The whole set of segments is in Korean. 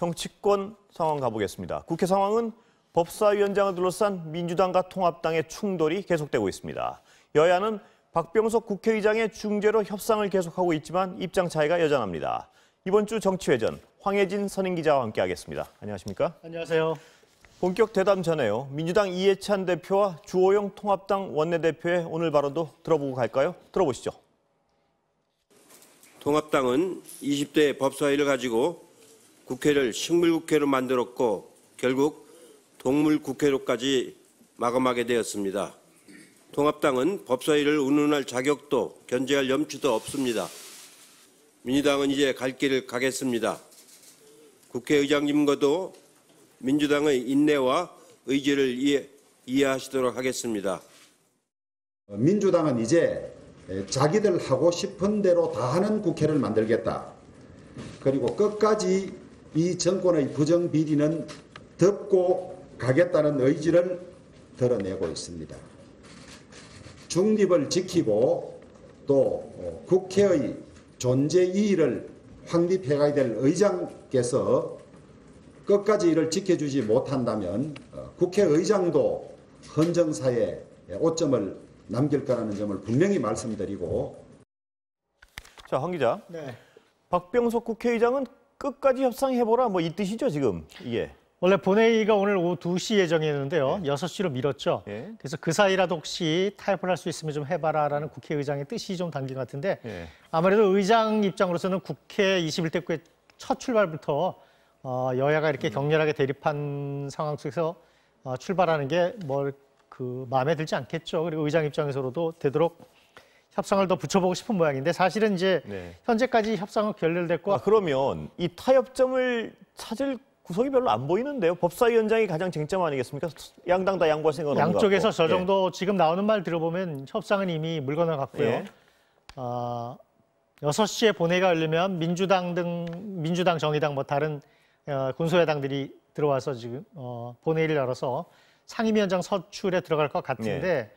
정치권 상황 가보겠습니다. 국회 상황은 법사위원장을 둘러싼 민주당과 통합당의 충돌이 계속되고 있습니다. 여야는 박병석 국회의장의 중재로 협상을 계속하고 있지만 입장 차이가 여전합니다. 이번 주 정치회전 황혜진 선임기자와 함께하겠습니다. 안녕하십니까? 안녕하세요. 본격 대담 전에요. 민주당 이해찬 대표와 주호영 통합당 원내대표의 오늘 발언도 들어보고 갈까요? 들어보시죠. 통합당은 20대 법사위를 가지고 국회를 식물국회로 만들었고 결국 동물국회로까지 마감하게 되었습니다. 통합당은 법사위를 운운할 자격도 견제할 염치도 없습니다. 민주당은 이제 갈 길을 가겠습니다. 국회의장님과도 민주당의 인내와 의지를 이해하시도록 하겠습니다. 민주당은 이제 자기들 하고 싶은 대로 다 하는 국회를 만들겠다. 그리고 끝까지 이 정권의 부정비리는 덮고 가겠다는 의지를 드러내고 있습니다. 중립을 지키고 또 국회의 존재 이의를 확립해가야 될 의장께서 끝까지 이를 지켜주지 못한다면 국회의장도 헌정사에 오점을 남길 거라는 점을 분명히 말씀드리고. 자, 황 기자. 네. 박병석 국회의장은 끝까지 협상해보라 뭐 이 뜻이죠, 지금 이게. 원래 본회의가 오늘 오후 2시 예정이었는데요. 네. 6시로 미뤘죠. 네. 그래서 그 사이라도 혹시 타협을 할 수 있으면 좀 해봐라라는 국회의장의 뜻이 좀 담긴 것 같은데 네. 아무래도 의장 입장으로서는 국회 21대 국회 첫 출발부터 여야가 이렇게 격렬하게 대립한 상황 속에서 출발하는 게 마음에 들지 않겠죠. 그리고 의장 입장에서도 되도록 협상을 더 붙여보고 싶은 모양인데 사실은 이제 네. 현재까지 협상은 결렬됐고 그러면 이 타협점을 찾을 구석이 별로 안 보이는데요. 법사위원장이 가장 쟁점 아니겠습니까? 양당 다 양보할 생각은 없는 것 같고. 양쪽에서 저 정도 지금 나오는 말 들어보면 협상은 이미 물 건너갔고요. 예. 6시에 본회의가 열리면 민주당, 정의당 다른 군소야당들이 들어와서 지금 본회의를 열어서 상임위원장 선출에 들어갈 것 같은데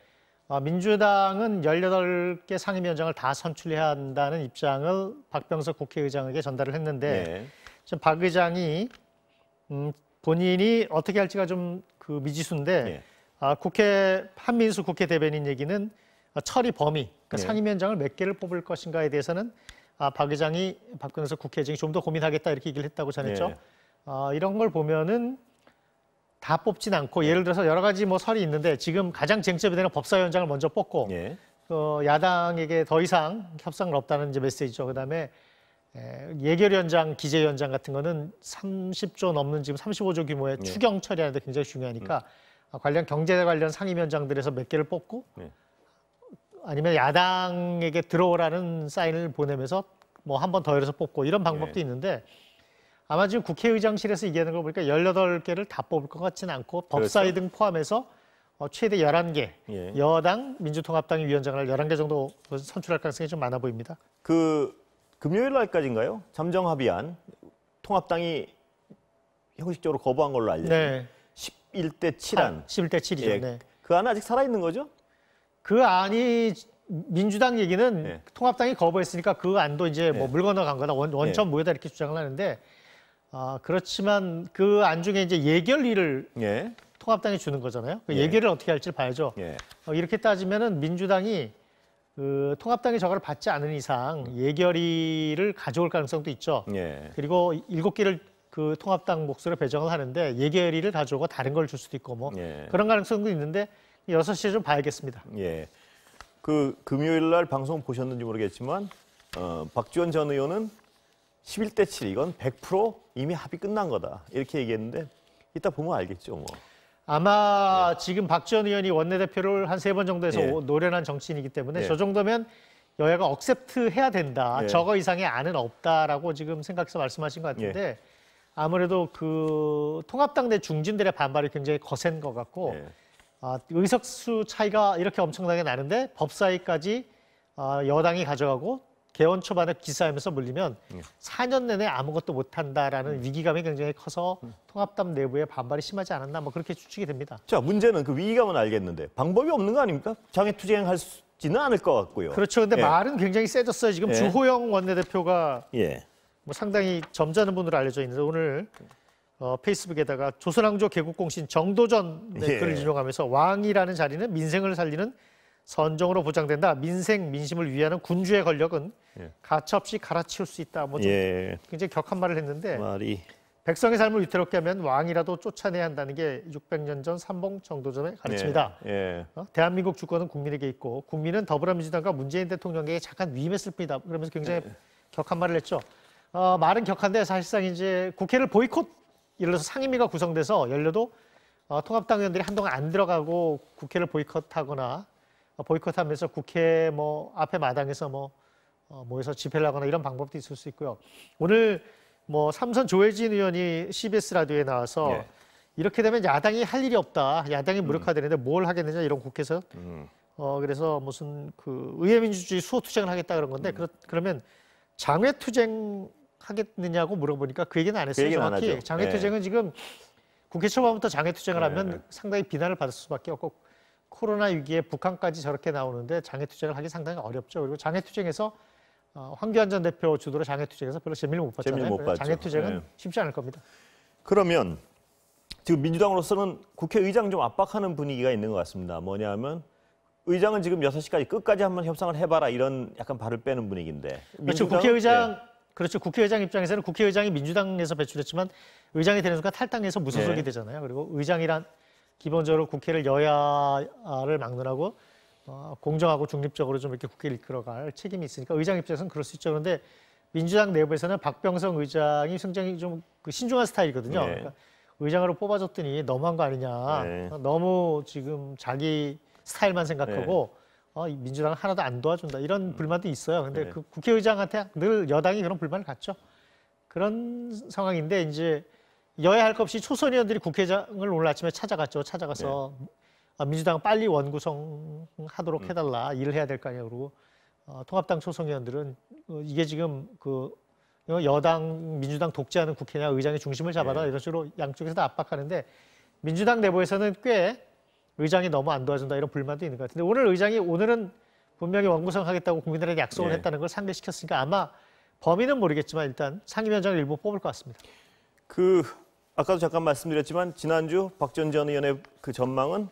민주당은 18개 상임위원장을 다 선출해야 한다는 입장을 박병석 국회의장에게 전달을 했는데 지금 박 의장이 본인이 어떻게 할지가 좀 미지수인데 국회 한민수 국회 대변인 얘기는 처리 범위, 그러니까 상임위원장을 몇 개를 뽑을 것인가에 대해서는 박 의장이 박병석 국회의장이 좀 더 고민하겠다 이렇게 얘기를 했다고 전했죠. 이런 걸 보면은 다 뽑진 않고 예를 들어서 여러 가지 설이 있는데 지금 가장 쟁점이 되는 법사위원장을 먼저 뽑고 야당에게 더 이상 협상은 없다는 이제 메시지죠. 그다음에 예결위원장, 기재위원장 같은 거는 30조 넘는 지금 35조 규모의 추경 처리하는데 굉장히 중요하니까 관련 경제 관련 상임위원장들에서 몇 개를 뽑고 아니면 야당에게 들어오라는 사인을 보내면서 한 번 더 열어서 뽑고 이런 방법도 있는데 아마 지금 국회의장실에서 얘기하는 걸 보니까 18개를 다 뽑을 것 같지는 않고 법사위 등 포함해서 최대 11개, 여당, 민주통합당이 위원장을 11개 정도 선출할 가능성이 좀 많아 보입니다. 금요일 날까지인가요? 잠정 합의안 통합당이 형식적으로 거부한 걸로 알려졌습니다. 11대 7안. 11대 7이죠. 네. 그 안은 아직 살아있는 거죠? 그 안이 민주당 얘기는 통합당이 거부했으니까 그 안도 이제 물 건너간 거다. 원천 무효다 이렇게 주장을 하는데 그렇지만 그 안 중에 이제 예결위를 통합당이 주는 거잖아요. 그 예결위를 어떻게 할지 봐야죠. 이렇게 따지면은 민주당이 통합당이 저걸 받지 않은 이상 예결위를 가져올 가능성도 있죠. 그리고 7개를 그 통합당 몫으로 배정을 하는데 예결위를 가져오고 다른 걸 줄 수도 있고 그런 가능성도 있는데 6시에 좀 봐야겠습니다. 금요일 날 방송 보셨는지 모르겠지만 박지원 전 의원은 11대 7 이건 100% 이미 합의 끝난 거다 이렇게 얘기했는데 이따 보면 알겠죠. 아마 지금 박지원 의원이 원내대표를 한 3번 정도 해서 노련한 정치인이기 때문에 저 정도면 여야가 억셉트 해야 된다. 저거 이상의 안은 없다라고 지금 생각해서 말씀하신 것 같은데 아무래도 그 통합당 내 중진들의 반발이 굉장히 거센 것 같고 의석수 차이가 이렇게 엄청나게 나는데 법사위까지 여당이 가져가고 개원 초반에 기싸움에서 물리면 4년 내내 아무것도 못한다라는 위기감이 굉장히 커서 통합당 내부의 반발이 심하지 않았나 그렇게 추측이 됩니다. 자, 문제는 그 위기감은 알겠는데 방법이 없는 거 아닙니까? 장애투쟁할지는 않을 것 같고요. 그렇죠. 근데 말은 굉장히 세졌어요. 지금 주호영 원내대표가 뭐 상당히 점잖은 분으로 알려져 있는데 오늘 페이스북에다가 조선왕조 개국공신 정도전 예. 글을 인용하면서 왕이라는 자리는 민생을 살리는 선정으로 보장된다. 민생 민심을 위하는 군주의 권력은 예. 가차없이 갈아치울 수 있다. 뭐 좀 예. 굉장히 격한 말을 했는데 말이 백성의 삶을 위태롭게 하면 왕이라도 쫓아내야 한다는 게 600년 전 삼봉 정도전의 가르침이다. 예. 대한민국 주권은 국민에게 있고 국민은 더불어민주당과 문재인 대통령에게 잠깐 위임했을 뿐이다. 그러면서 굉장히 격한 말을 했죠. 말은 격한데 사실상 이제 국회를 보이콧, 예를 들어서 상임위가 구성돼서 열려도 통합당 의원들이 한동안 안 들어가고 국회를 보이콧하거나 보이콧하면서 국회 뭐 앞에 마당에서 모여서 집회를 하거나 이런 방법도 있을 수 있고요. 오늘 뭐 삼선 조혜진 의원이 CBS 라디오에 나와서 예. 이렇게 되면 야당이 할 일이 없다. 야당이 무력화되는데 뭘 하겠느냐 이런 국회에서 그래서 무슨 그 의회민주주의 수호투쟁을 하겠다 그런 건데 그러면 장외투쟁 하겠느냐고 물어보니까 그 얘기는 안 했어요. 얘기는 안 정확히 하죠. 장외투쟁은 지금 국회 초반부터 장외투쟁을 네. 하면 상당히 비난을 받을 수밖에 없고 코로나 위기에 북한까지 저렇게 나오는데 장외투쟁을 하기 상당히 어렵죠. 그리고 장외투쟁에서 황교안 전 대표 주도로 장외투쟁에서 별로 재미를 못 봤잖아요. 재미를 못 봤죠. 장외투쟁은 네. 쉽지 않을 겁니다. 그러면 지금 민주당으로서는 국회의장 좀 압박하는 분위기가 있는 것 같습니다. 뭐냐면 의장은 지금 6시까지 끝까지 한번 협상을 해봐라 이런 약간 발을 빼는 분위기인데. 그렇죠. 민주당은- 국회의장 그렇죠. 국회의장 입장에서는 국회의장이 민주당에서 배출했지만 의장이 되는 순간 탈당해서 무소속이 네. 되잖아요. 그리고 의장이란 기본적으로 국회를 여야를 막론하고 공정하고 중립적으로 좀 이렇게 국회를 이끌어갈 책임이 있으니까 의장 입장에서는 그럴 수 있죠. 그런데 민주당 내부에서는 박병석 의장이 굉장히 좀 그 신중한 스타일이거든요. 네. 그러니까 의장으로 뽑아줬더니 너무한 거 아니냐. 네. 너무 지금 자기 스타일만 생각하고 이 민주당은 하나도 안 도와준다. 이런 불만도 있어요. 근데 네. 그 국회의장한테 늘 여당이 그런 불만을 갖죠. 그런 상황인데 이제 여야 할 것 없이 초선 의원들이 국회의장을 오늘 아침에 찾아갔죠. 찾아가서 민주당 빨리 원구성하도록 해달라. 일을 해야 될 거 아니야. 그러고 통합당 초선 의원들은 이게 지금 그 여당 민주당 독재하는 국회냐 의장의 중심을 잡아라 이런 식으로 양쪽에서 다 압박하는데 민주당 내부에서는 꽤 의장이 너무 안 도와준다 이런 불만도 있는 것 같은데 오늘은 분명히 원구성하겠다고 국민들에게 약속을 예. 했다는 걸 상기시켰으니까 아마 범인은 모르겠지만 일단 상임위원장을 일부 뽑을 것 같습니다. 아까도 잠깐 말씀드렸지만 지난주 박 전 전 의원의 그 전망은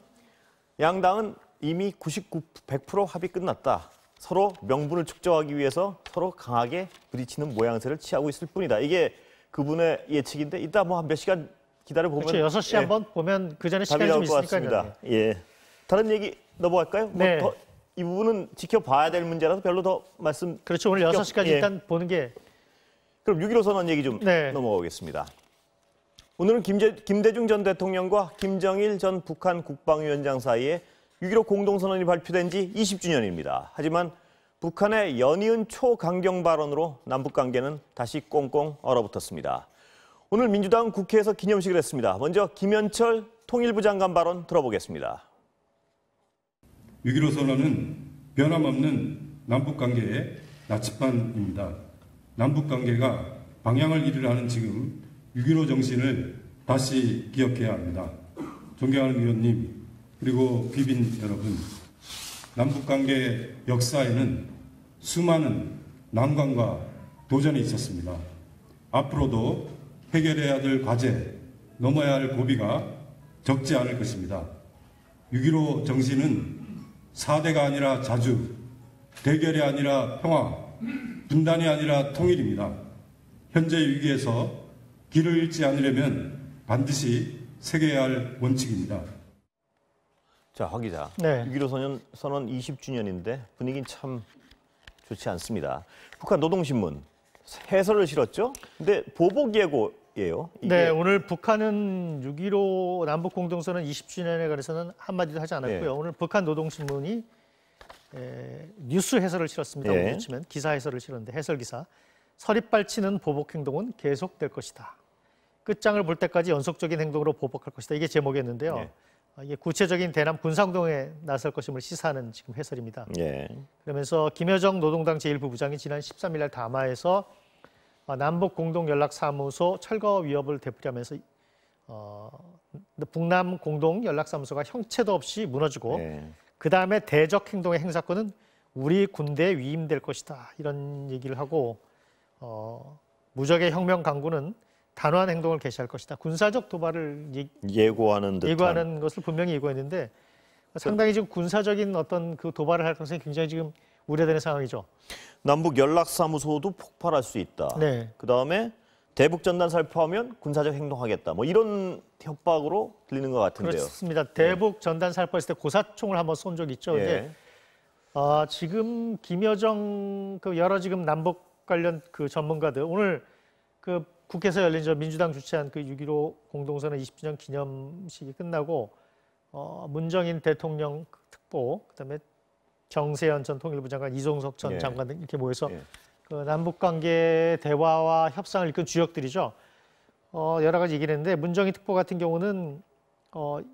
양당은 이미 100% 합의 끝났다. 서로 명분을 축적하기 위해서 서로 강하게 부딪히는 모양새를 취하고 있을 뿐이다. 이게 그분의 예측인데 이따 뭐 한 몇 시간 기다려보면 그렇죠. 6시 한번 보면 그 전에 답이 시간이 좀 나올 것 있으니까요. 같습니다. 예. 다른 얘기 넘어갈까요? 네. 이 부분은 지켜봐야 될 문제라서 별로 더 말씀. 그렇죠. 오늘 6시까지 예. 일단 보는 게 그럼 6.15 선언 얘기 좀 네. 넘어가겠습니다. 오늘은 김대중 전 대통령과 김정일 전 북한 국방위원장 사이에 6.15 공동선언이 발표된 지 20주년입니다. 하지만 북한의 연이은 초강경 발언으로 남북관계는 다시 꽁꽁 얼어붙었습니다. 오늘 민주당은 국회에서 기념식을 했습니다. 먼저 김현철 통일부 장관 발언 들어보겠습니다. 6.15 선언은 변함없는 남북관계의 나침반입니다. 남북관계가 방향을 잃으려는 지금 6.15 정신을 다시 기억해야 합니다. 존경하는 위원님 그리고 귀빈 여러분, 남북관계 역사에는 수많은 난관과 도전이 있었습니다. 앞으로도 해결해야 될 과제, 넘어야 할 고비가 적지 않을 것입니다. 6.15 정신은 사대가 아니라 자주, 대결이 아니라 평화, 분단이 아니라 통일입니다. 현재 위기에서 길을 잃지 않으려면 반드시 새겨야 할 원칙입니다. 자, 화 기자. 네. 6.15 선언 20주년인데 분위기는 참 좋지 않습니다. 북한 노동신문 해설을 실었죠? 근데 보복 예고예요. 네, 오늘 북한은 6.15 남북 공동선언 20주년에 관해서는 한마디도 하지 않았고요. 네. 오늘 북한 노동신문이 뉴스 해설을 실었습니다. 네. 오늘 치면 기사 해설을 실었는데 해설 기사. 서리빨치는 보복 행동은 계속될 것이다. 끝장을 볼 때까지 연속적인 행동으로 보복할 것이다. 이게 제목이었는데요. 네. 이게 구체적인 대남 군사행동에 나설 것임을 시사하는 지금 해설입니다. 예. 그러면서 김여정 노동당 제1부부장이 지난 13일 날 담화에서 남북 공동연락사무소 철거 위협을 되풀이하면서 북남 공동연락사무소가 형체도 없이 무너지고 예. 그다음에 대적 행동의 행사권은 우리 군대에 위임될 것이다. 이런 얘기를 하고 무적의 혁명 강구는 단호한 행동을 개시할 것이다. 군사적 도발을 예고하는 듯한. 예고하는 것을 분명히 예고했는데 상당히 지금 군사적인 어떤 그 도발을 할 것은 굉장히 지금 우려되는 상황이죠. 남북 연락사무소도 폭발할 수 있다. 네. 그다음에 대북 전단 살포하면 군사적 행동하겠다. 뭐 이런 협박으로 들리는 것 같은데요. 그렇습니다. 대북 전단 살포했을 때 고사총을 한번 쏜 적이 있죠. 근데 지금 김여정 그 여러 지금 남북 관련 그 전문가들 오늘 그 국회에서 열린 저 민주당 주최한 그 6.15 공동선언 20주년 기념식이 끝나고 문정인 대통령 특보 그다음에 정세현 전 통일부 장관, 이종석 전 장관 등 이렇게 모여서 그 남북 관계 대화와 협상을 이끈 주역들이죠. 여러 가지 얘기를 했는데 문정인 특보 같은 경우는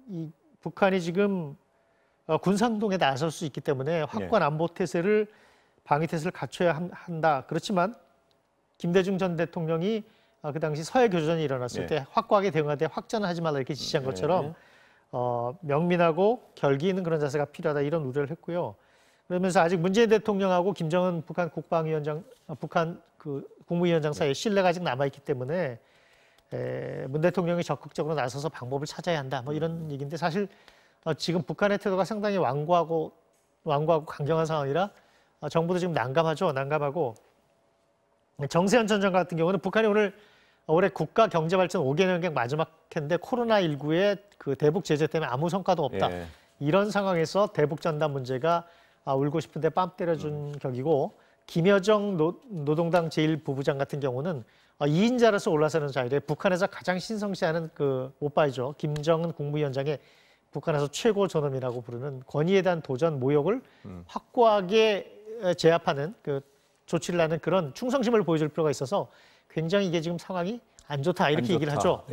이 북한이 지금 군사행동에 나설 수 있기 때문에 확고한 안보 태세를 방위 태세를 갖춰야 한다. 그렇지만 김대중 전 대통령이 그 당시 서해 교전이 일어났을 때 확고하게 대응하되 확전을 하지 말라 이렇게 지시한 것처럼 명민하고 결기 있는 그런 자세가 필요하다 이런 우려를 했고요. 그러면서 아직 문재인 대통령하고 김정은 북한 국방위원장, 북한 그 국무위원장 사이에 신뢰가 아직 남아있기 때문에 문 대통령이 적극적으로 나서서 방법을 찾아야 한다. 뭐 이런 얘기인데 사실 지금 북한의 태도가 상당히 완고하고 강경한 상황이라 정부도 지금 난감하고 정세현 전 장관 같은 경우는 북한이 올해 국가 경제 발전 5개년 계획 마지막 해인데 코로나19의 그 대북 제재 때문에 아무 성과도 없다. 이런 상황에서 대북 전단 문제가 울고 싶은데 뺨 때려준 격이고 김여정 노동당 제1부부장 같은 경우는 2인자로서 올라서는 자리에 북한에서 가장 신성시하는 그 오빠이죠. 김정은 국무위원장의 북한에서 최고 존엄이라고 부르는 권위에 대한 도전 모욕을 확고하게 제압하는 그 조치를 하는 그런 충성심을 보여줄 필요가 있어서 굉장히 이게 지금 상황이 안 좋다 이렇게 얘기를 하죠.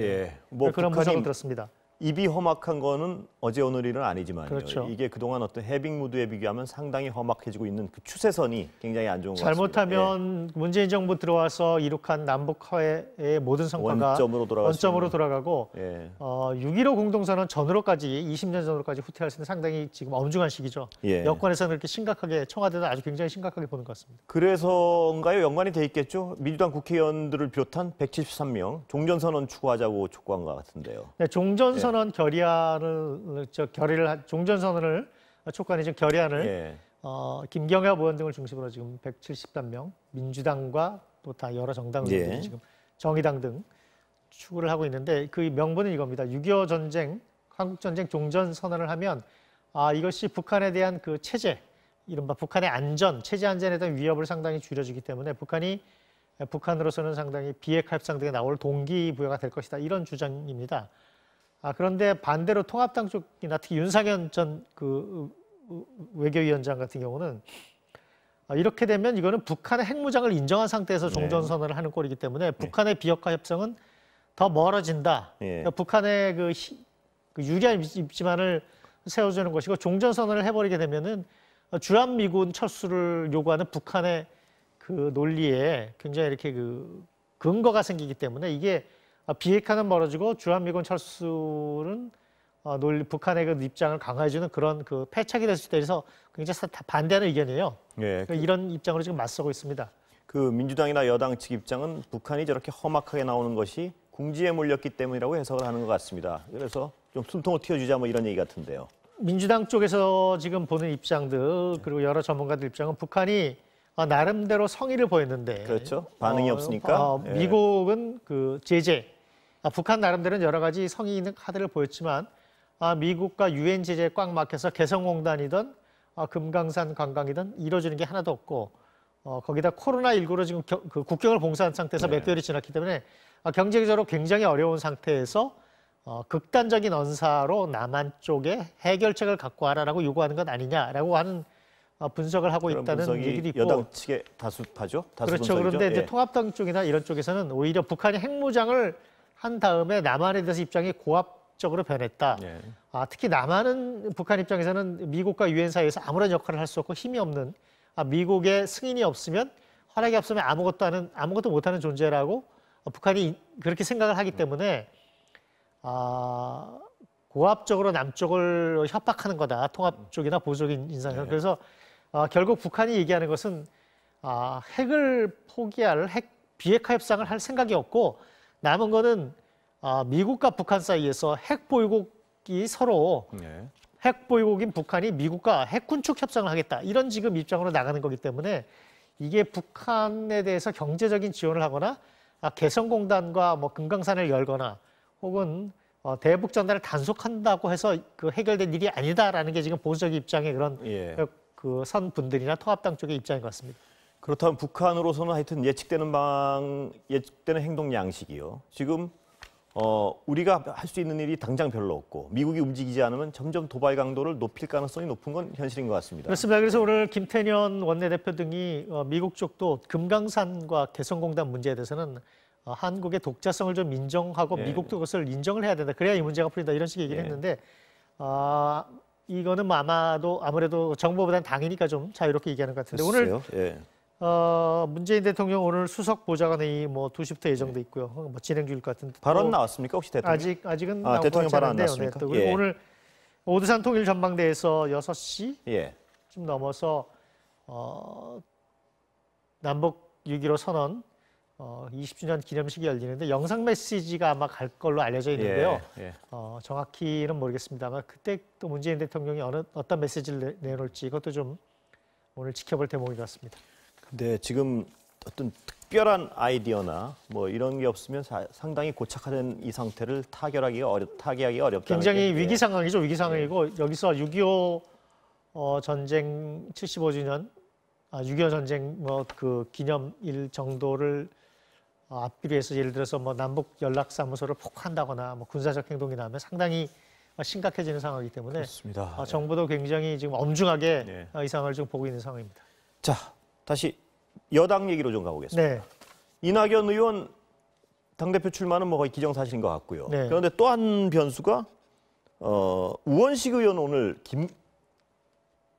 뭐 그런 분석을 들었습니다. 입이 험악한 거는 어제 오늘 일은 아니지만요. 그렇죠. 이게 그동안 어떤 해빙 무드에 비교하면 상당히 험악해지고 있는 그 추세선이 굉장히 안 좋은 것 같습니다. 잘못하면 문재인 정부 들어와서 이룩한 남북 화해의 모든 성과가 원점으로 돌아가고 6.15 공동선언 전으로까지 20년 전으로까지 후퇴할 수 있는 상당히 지금 엄중한 시기죠. 여권에서는 이렇게 심각하게 청와대도 아주 굉장히 심각하게 보는 것 같습니다. 그래서인가요? 연관이 돼 있겠죠. 민주당 국회의원들을 비롯한 173명 종전선언 추구하자고 촉구한 것 같은데요. 네, 종전선언 종전선언을 촉구하는 지금 결의안을 김경엽 의원 등을 중심으로 지금 173명 민주당과 또 다 여러 정당 의원들이 지금 정의당 등 추구를 하고 있는데 그 명분은 이겁니다. 6.25 전쟁, 한국 전쟁 종전 선언을 하면 이것이 북한에 대한 그 체제, 이른바 북한의 안전, 체제 안전에 대한 위협을 상당히 줄여주기 때문에 북한으로서는 상당히 비핵화 협상 등에 나올 동기부여가 될 것이다. 이런 주장입니다. 그런데 반대로 통합당 쪽이나 특히 윤상현 전 그 외교위원장 같은 경우는 이렇게 되면 이거는 북한의 핵무장을 인정한 상태에서 종전선언을 하는 꼴이기 때문에 북한의 비핵화 협상은 더 멀어진다. 그러니까 북한의 그 유리한 입지만을 세워주는 것이고 종전선언을 해버리게 되면은 주한미군 철수를 요구하는 북한의 그 논리에 굉장히 이렇게 그 근거가 생기기 때문에 이게 비핵화는 멀어지고 주한미군 철수는 북한의 그 입장을 강화해주는 그런 그 패착이 될 수 있다 해서 굉장히 반대하는 의견이에요. 이런 입장으로 지금 맞서고 있습니다. 그 민주당이나 여당 측 입장은 북한이 저렇게 험악하게 나오는 것이 궁지에 몰렸기 때문이라고 해석을 하는 것 같습니다. 그래서 좀 숨통을 틔워주자 뭐 이런 얘기 같은데요. 민주당 쪽에서 지금 보는 입장들 그리고 여러 전문가들 입장은 북한이 나름대로 성의를 보였는데 그렇죠. 반응이 없으니까 미국은 그 제재 북한 나름대로는 여러 가지 성의 있는 카드를 보였지만 미국과 유엔 제재에 꽉 막혀서 개성공단이든 금강산 관광이든 이루어지는 게 하나도 없고 거기다 코로나19로 지금 그 국경을 봉쇄한 상태에서 몇 개월이 지났기 때문에 경제적으로 굉장히 어려운 상태에서 극단적인 언사로 남한 쪽에 해결책을 갖고 와라라고 요구하는 것 아니냐라고 하는 분석을 하고 있다는 얘기도 있고 여당 측의 다수파죠. 그렇죠. 그런데 이제 통합당 쪽이나 이런 쪽에서는 오히려 북한이 핵무장을 한 다음에 남한에 대해서 입장이 고압적으로 변했다. 특히 남한은 북한 입장에서는 미국과 유엔 사이에서 아무런 역할을 할 수 없고 힘이 없는 미국의 승인이 없으면 허락이 없으면 아무것도 못하는 존재라고 북한이 그렇게 생각을 하기 때문에 고압적으로 남쪽을 협박하는 거다. 통합 쪽이나 보수적인 인상에서. 그래서 결국 북한이 얘기하는 것은 핵을 포기할 비핵화 협상을 할 생각이 없고 남은 거는 미국과 북한 사이에서 핵 보유국이 서로 예. 핵 보유국인 북한이 미국과 핵 군축 협상을 하겠다 이런 지금 입장으로 나가는 거기 때문에 이게 북한에 대해서 경제적인 지원을 하거나 개성공단과 뭐 금강산을 열거나 혹은 대북 전단을 단속한다고 해서 그 해결된 일이 아니다라는 게 지금 보수적 입장의 그런 예. 그 선 분들이나 통합당 쪽의 입장인 것 같습니다. 그렇다면 북한으로서는 하여튼 예측되는 행동 양식이요. 지금 우리가 할 수 있는 일이 당장 별로 없고 미국이 움직이지 않으면 점점 도발 강도를 높일 가능성이 높은 건 현실인 것 같습니다. 그렇습니다. 그래서 오늘 김태년 원내대표 등이 미국 쪽도 금강산과 개성공단 문제에 대해서는 한국의 독자성을 좀 인정하고 예. 미국도 그것을 인정을 해야 된다. 그래야 이 문제가 풀린다. 이런 식의 얘기를 예. 했는데 이거는 뭐 아무래도 정부보다는 당이니까 좀 자유롭게 얘기하는 것 같은데 오늘 예. 문재인 대통령 오늘 수석 보좌관 회의 뭐 2시부터 예정돼 있고요. 뭐 진행 중일 것 같은데 발언 나왔습니까 혹시 대통령? 아직은 나온 대통령 것 같지 발언 안 않은데요. 나왔습니까? 네, 또 그리고 예. 오늘 오두산 통일 전망대에서 6시 예. 좀 넘어서 남북 6.15 선언 20주년 기념식이 열리는데 영상 메시지가 아마 갈 걸로 알려져 있는데요. 예. 정확히는 모르겠습니다만 그때 또 문재인 대통령이 어떤 메시지를 내놓을지 그것도 좀 오늘 지켜볼 대목인 것 같습니다. 근데 지금 어떤 특별한 아이디어나 뭐 이런 게 없으면 상당히 고착화된 이 상태를 타개하기가 어렵다. 굉장히 위기 상황이죠. 위기 상황이고 여기서 6.25 전쟁 75주년 6.25 전쟁 뭐 그 기념일 정도를 앞뒤로 해서 예를 들어서 뭐 남북 연락사무소를 폭파한다거나 뭐 군사적 행동이 나오면 상당히 심각해지는 상황이기 때문에 그렇습니다. 정부도 굉장히 지금 엄중하게 네. 이 상황을 좀 보고 있는 상황입니다. 자, 다시 여당 얘기로 좀 가보겠습니다. 네. 이낙연 의원 당대표 출마는 뭐 거의 기정사실인 것 같고요. 네. 그런데 또 한 변수가 우원식 의원 오늘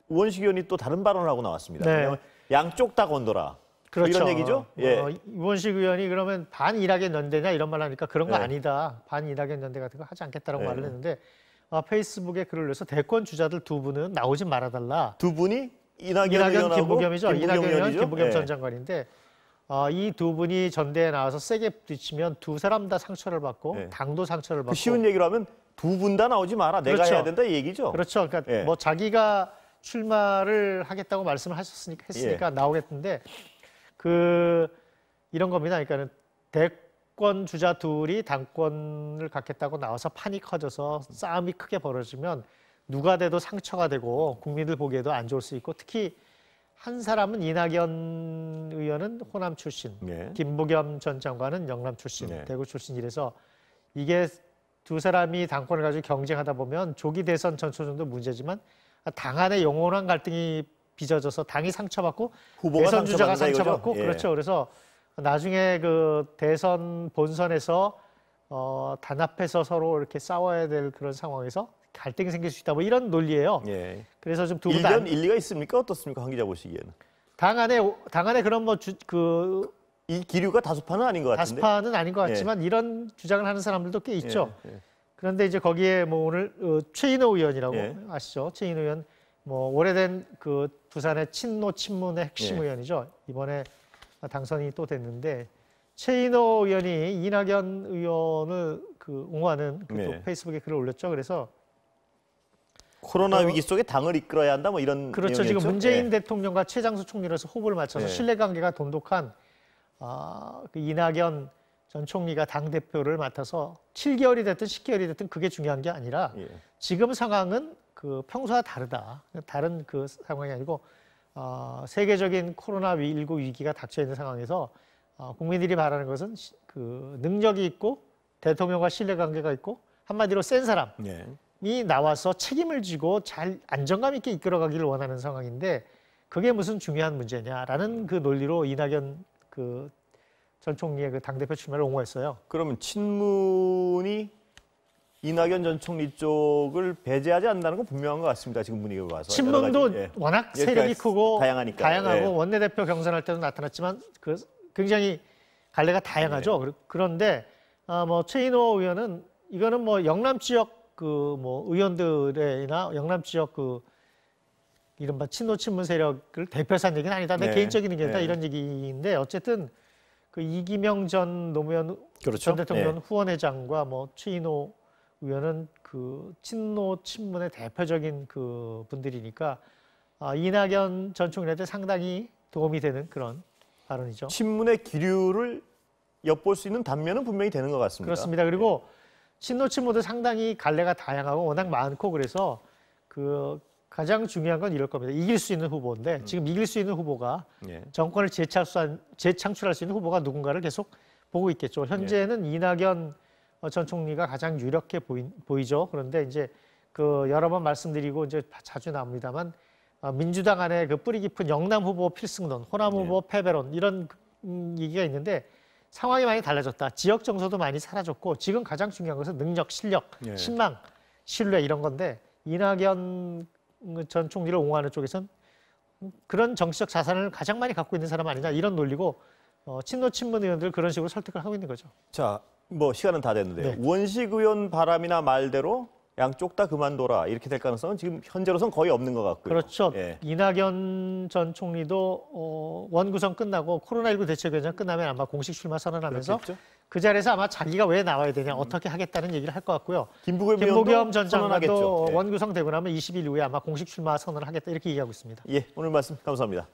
우원식 의원이 또 다른 발언을 하고 나왔습니다. 네. 왜냐하면 양쪽 다 건더라. 그렇죠. 이런 얘기죠? 예. 우원식 의원이 그러면 반일학연 연대냐 이런 말 하니까 그런 거 네. 아니다. 반일학연 연대 같은 거 하지 않겠다라고 네. 말을 했는데 페이스북에 글을 올려서 대권 주자들 두 분은 나오지 말아달라. 두 분이 이낙연 이낙연 의원하고 김부겸이죠. 이낙연 의원 의원이죠? 김부겸 예. 전 장관인데 이 두 분이 전대에 나와서 세게 부딪히면 두 사람 다 상처를 받고 네. 당도 상처를 받고 그 쉬운 얘기로 하면 두 분 다 나오지 마라. 내가 그렇죠. 해야 된다 이 얘기죠. 그렇죠. 그러니까 예. 뭐 자기가 출마를 하겠다고 말씀을 했으니까 예. 나오겠는데 이런 겁니다. 그러니까는 대권 주자 둘이 당권을 갖겠다고 나와서 판이 커져서 싸움이 크게 벌어지면 누가 돼도 상처가 되고 국민들 보기에도 안 좋을 수 있고 특히 한 사람은 이낙연 의원은 호남 출신, 예. 김부겸 전 장관은 영남 출신, 네. 대구 출신이라서 이게 두 사람이 당권을 가지고 경쟁하다 보면 조기 대선 전초전도 문제지만 당 안에 영원한 갈등이 빚어져서 당이 상처받고 후보가 대선 주자가 상처받는다 상처받고 이거죠? 예. 그렇죠. 그래서 나중에 그 대선 본선에서 단합해서 서로 이렇게 싸워야 될 그런 상황에서 갈등이 생길 수 있다. 뭐 이런 논리예요. 예. 그래서 좀 두 분 다 일리가 있습니까? 어떻습니까? 한 기자 보시기에는. 당 안에 그런 이 기류가 다수파는 아닌 것 같은데. 다수파는 아닌 것 같지만 이런 주장을 하는 사람들도 꽤 있죠. 예. 그런데 이제 거기에 뭐 오늘 최인호 의원이라고 예. 아시죠? 최인호 의원 뭐 오래된 그 부산의 친노 친문의 핵심 예. 의원이죠. 이번에 당선이 또 됐는데 최인호 의원이 이낙연 의원을 옹호하는 그 네. 페이스북에 글을 올렸죠. 그래서 코로나 위기 속에 당을 이끌어야 한다 뭐 이런 그렇죠. 내용이었죠? 지금 문재인 예. 대통령과 최장수 총리로서 호흡을 맞춰서 네. 신뢰관계가 돈독한 그 이낙연 전 총리가 당 대표를 맡아서 7개월이 됐든 10개월이 됐든 그게 중요한 게 아니라 예. 지금 상황은 그 평소와 다르다. 다른 그 상황이 아니고 세계적인 코로나19 위기가 닥쳐 있는 상황에서 국민들이 바라는 것은 그 능력이 있고 대통령과 신뢰관계가 있고 한마디로 센 사람. 예. 이 나와서 책임을 지고 잘 안정감 있게 이끌어가기를 원하는 상황인데 그게 무슨 중요한 문제냐라는 그 논리로 이낙연 그 전 총리의 그 당대표 출마를 옹호했어요. 그러면 친문이 이낙연 전 총리 쪽을 배제하지 않는다는 건 분명한 것 같습니다. 지금 분위기를 봐서. 친문도 여러 가지, 예. 워낙 세력이 크고 다양하니까. 다양하고 예. 원내대표 경선할 때도 나타났지만 그 굉장히 갈래가 다양하죠. 네. 그런데 뭐 최인호 의원은 이거는 뭐 영남 지역 그 뭐 의원들이나 영남 지역 그 이른바 친노 친문 세력을 대표해서 한 얘기는 아니다. 내 네. 개인적인 의견이다 네. 이런 얘기인데 어쨌든 그 이기명 전 노무현 그렇죠. 전 대통령 예. 후원회장과 뭐 최인호 의원은 그 친노 친문의 대표적인 그 분들이니까 이낙연 전 총리한테 상당히 도움이 되는 그런 발언이죠. 친문의 기류를 엿볼 수 있는 단면은 분명히 되는 것 같습니다. 그렇습니다. 그리고 친노 친문도 상당히 갈래가 다양하고 워낙 많고 그래서 그 가장 중요한 건 이럴 겁니다. 이길 수 있는 후보인데 지금 이길 수 있는 후보가 예. 정권을 재창출할 수 있는 후보가 누군가를 계속 보고 있겠죠. 현재는 이낙연 전 총리가 가장 유력해 보이죠. 그런데 이제 그 여러 번 말씀드리고 이제 자주 나옵니다만 민주당 안에 그 뿌리 깊은 영남 후보 필승론, 호남 후보 패배론 이런 얘기가 있는데 상황이 많이 달라졌다. 지역 정서도 많이 사라졌고 지금 가장 중요한 것은 능력, 실력, 예. 신망, 신뢰 이런 건데 이낙연 전 총리를 옹호하는 쪽에선 그런 정치적 자산을 가장 많이 갖고 있는 사람 아니냐 이런 논리고 친노 친문 의원들 그런 식으로 설득을 하고 있는 거죠. 자, 뭐 시간은 다 됐는데요. 네. 원식 의원 바람이나 말대로 양쪽 다 그만둬라 이렇게 될 가능성은 지금 현재로선 거의 없는 것 같고요. 그렇죠. 예. 이낙연 전 총리도 원구성 끝나고 코로나19 대책위원장 끝나면 아마 공식 출마 선언하면서 그렇겠죠? 그 자리에서 아마 자기가 왜 나와야 되냐, 어떻게 하겠다는 얘기를 할 것 같고요. 김부겸 김부겸 전 선언하겠죠. 장관도 예. 원구성 되고 나면 20일 이후에 아마 공식 출마 선언을 하겠다 이렇게 얘기하고 있습니다. 예, 오늘 말씀 감사합니다.